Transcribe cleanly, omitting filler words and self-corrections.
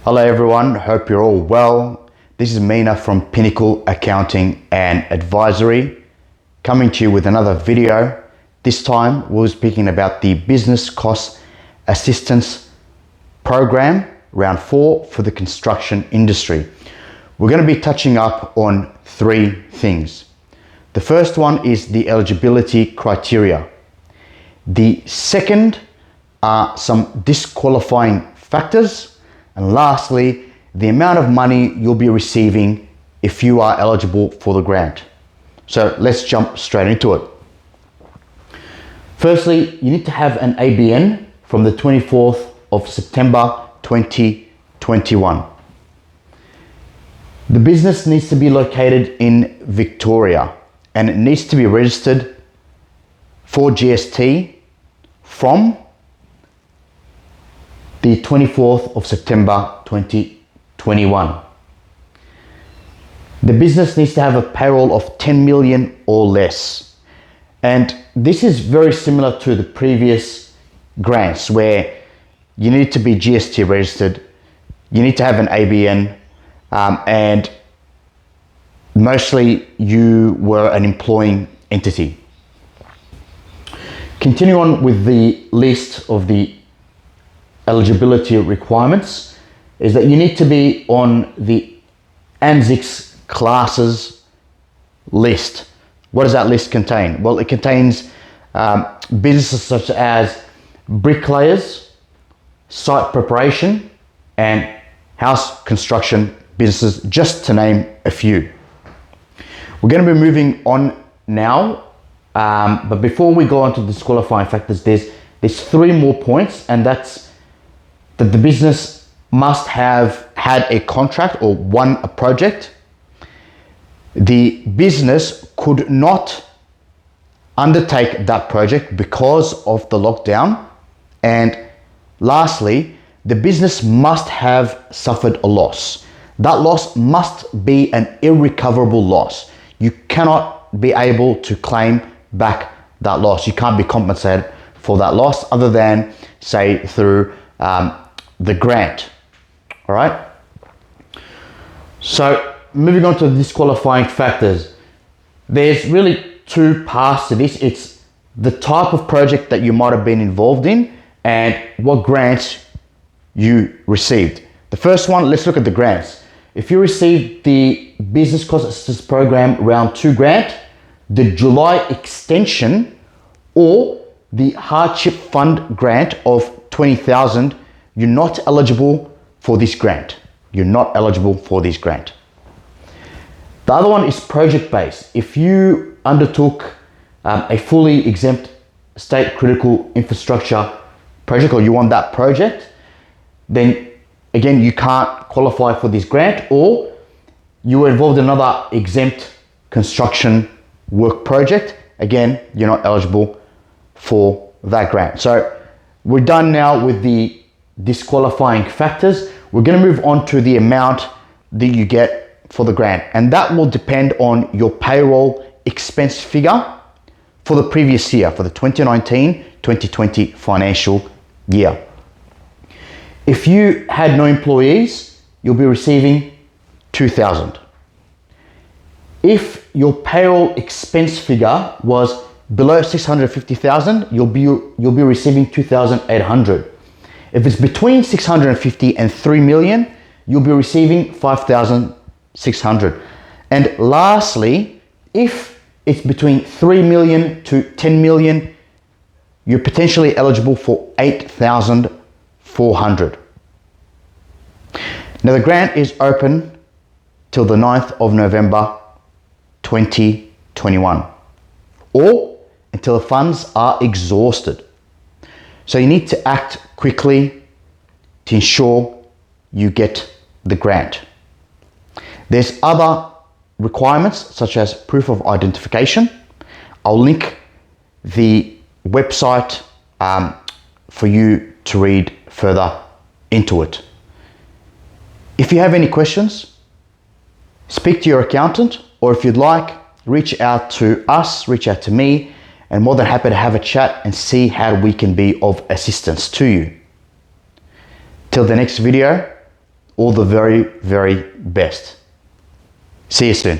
Hello everyone, hope you're all well. This is Mina from Pinnacle Accounting and Advisory, coming to you with another video. This time we're speaking about the Business Cost Assistance Program, round 4 for the construction industry. We're going to be touching up on 3 things. The first one is the eligibility criteria. The second are some disqualifying factors. And lastly, the amount of money you'll be receiving if you are eligible for the grant. So let's jump straight into it. Firstly, you need to have an ABN from the 24th of September 2021. The business needs to be located in Victoria and it needs to be registered for GST from the 24th of September 2021. The business needs to have a payroll of 10 million or less. And this is very similar to the previous grants where you need to be GST registered, you need to have an ABN, and mostly you were an employing entity. Continue on with the list of the eligibility requirements is that you need to be on the ANZSIC classes list. What does that list contain? Well, it contains businesses such as bricklayers, site preparation, and house construction businesses, just to name a few. We're going to be moving on now, but before we go on to disqualifying factors, there's 3 more points, and that's that the business must have had a contract or won a project. The business could not undertake that project because of the lockdown. And lastly, the business must have suffered a loss. That loss must be an irrecoverable loss. You cannot be able to claim back that loss. You can't be compensated for that loss other than, say, through the grant. All right. So moving on to the disqualifying factors, there's really 2 parts to this. It's the type of project that you might have been involved in and what grants you received. The first one, let's look at the grants. If you received the Business Cost Assistance Program round 2 grant, the July extension, or the hardship fund grant of 20,000, you're not eligible for this grant. You're not eligible for this grant. The other one is project-based. If you undertook a fully exempt state critical infrastructure project, or you won that project, then again, you can't qualify for this grant, or you were involved in another exempt construction work project, again, you're not eligible for that grant. So we're done now with the disqualifying factors. We're going to move on to the amount that you get for the grant, and that will depend on your payroll expense figure for the previous year, for the 2019-2020 financial year. If you had no employees, you'll be receiving 2,000. If your payroll expense figure was below 650,000, you'll be receiving 2,800. If it's between 650 and 3 million, you'll be receiving 5,600. And lastly, if it's between 3 million to 10 million, you're potentially eligible for 8,400. Now the grant is open till the 9th of November 2021, or until the funds are exhausted. So you need to act quickly to ensure you get the grant. There's other requirements such as proof of identification. I'll link the website for you to read further into it. If you have any questions, speak to your accountant, or if you'd like, reach out to us, reach out to me, and more than happy to have a chat and see how we can be of assistance to you. Till the next video, all the very, very best. See you soon.